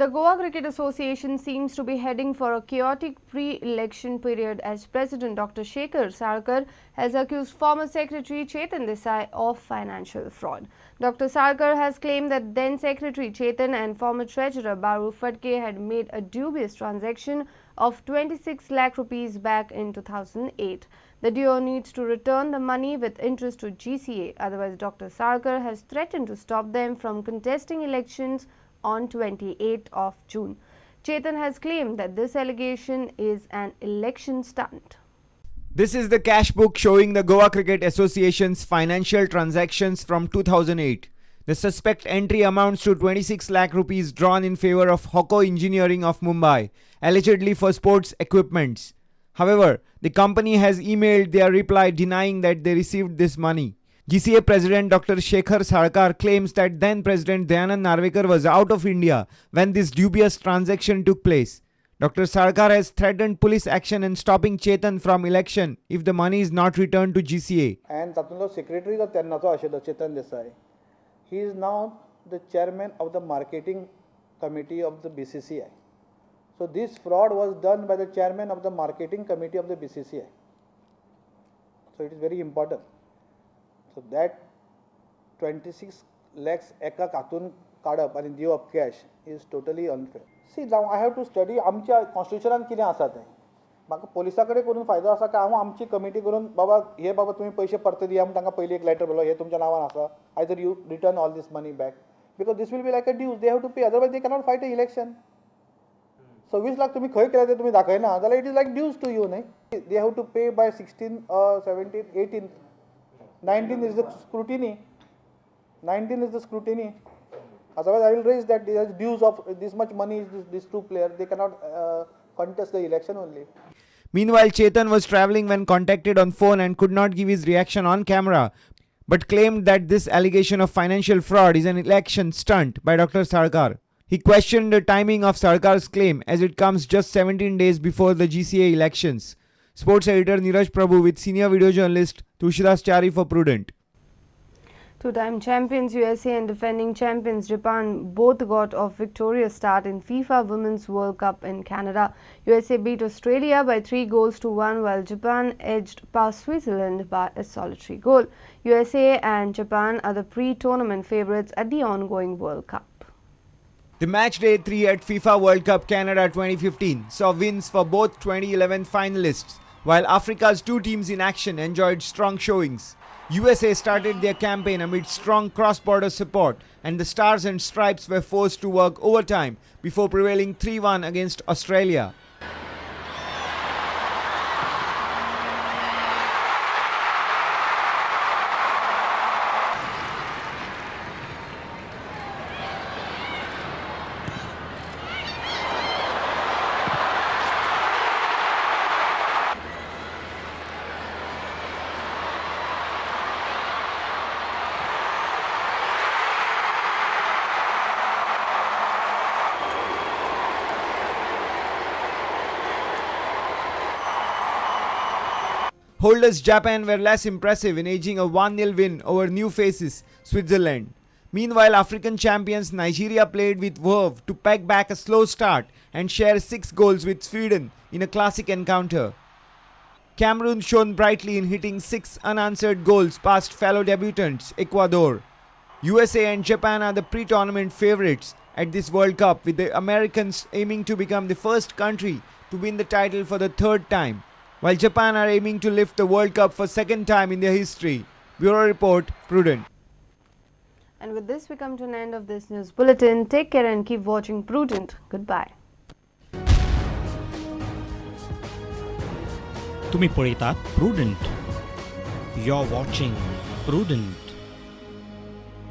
The Goa Cricket Association seems to be heading for a chaotic pre-election period as President Dr. Shekhar Sarkar has accused former Secretary Chetan Desai of financial fraud. Dr. Sarkar has claimed that then Secretary Chetan and former Treasurer Baru Phadke had made a dubious transaction of 26 lakh rupees back in 2008. The duo needs to return the money with interest to GCA, otherwise Dr. Sarkar has threatened to stop them from contesting elections on 28th of June. Chetan has claimed that this allegation is an election stunt. This is the cash book showing the Goa Cricket Association's financial transactions from 2008. The suspect entry amounts to 26 lakh rupees drawn in favor of Hokko Engineering of Mumbai, allegedly for sports equipments. However, the company has emailed their reply denying that they received this money. GCA President Dr. Shekhar Sarkar claims that then President Dayanand Narvekar was out of India when this dubious transaction took place. Dr. Sarkar has threatened police action and stopping Chetan from election if the money is not returned to GCA. And तातूंतलो secretary जो तेन्नाचो आशिल्लो Chetan Desai, he is now the chairman of the marketing committee of the BCCI. So this fraud was done by the chairman of the marketing committee of the BCCI. So it is very important. So that 26 lakhs eka katun kadap and diवप cash is totally unfair. See, now I have to study आमच्या constitution कितें आसा तें. म्हाका पोलिसा कडेन करून फायदो आसा काय हांव आमची कमिटी करून बाबा तुमी पयशे परते दिया म्हणून तांकां पयलीं एक लेटर बरयलो हे तुमच्या नांवान आसा either you return all this money back because this will be like a dues they have to pay otherwise they cannot fight an election. 26 lakh तुम्ही खंय केले ते तुम्ही दाखयना जाल्यार it is like dues to you न्हय. They have to pay by 16, 17, 18. 19 is the scrutiny. 19 is the scrutiny. Otherwise, I will raise that there is dues of this much money is these two players. They cannot contest the election only. Meanwhile, Chetan was travelling when contacted on phone and could not give his reaction on camera, but claimed that this allegation of financial fraud is an election stunt by Dr. Sarkar. He questioned the timing of Sarkar's claim as it comes just 17 days before the GCA elections. Sports editor Neeraj Prabhu with senior video journalist Tulsidas Chari for Prudent. Two-time champions USA and defending champions Japan both got off victorious start in FIFA Women's World Cup in Canada. USA beat Australia by 3-1 while Japan edged past Switzerland by a solitary goal. USA and Japan are the pre-tournament favourites at the ongoing World Cup. The match day 3 at FIFA World Cup Canada 2015 saw wins for both 2011 finalists, while Africa's two teams in action enjoyed strong showings. USA started their campaign amid strong cross-border support, and the Stars and Stripes were forced to work overtime before prevailing 3-1 against Australia. Holders Japan were less impressive in edging a 1-0 win over new faces Switzerland. Meanwhile, African champions Nigeria played with verve to peg back a slow start and share 6 goals with Sweden in a classic encounter. Cameroon shone brightly in hitting 6 unanswered goals past fellow debutants Ecuador. USA and Japan are the pre-tournament favourites at this World Cup, with the Americans aiming to become the first country to win the title for the 3rd time, while Japan are aiming to lift the World Cup for 2nd time in their history. Bureau Report, Prudent. And with this, we come to an end of this news bulletin. Take care and keep watching Prudent. Goodbye. तुम्ही पळयतात Prudent. You're watching Prudent.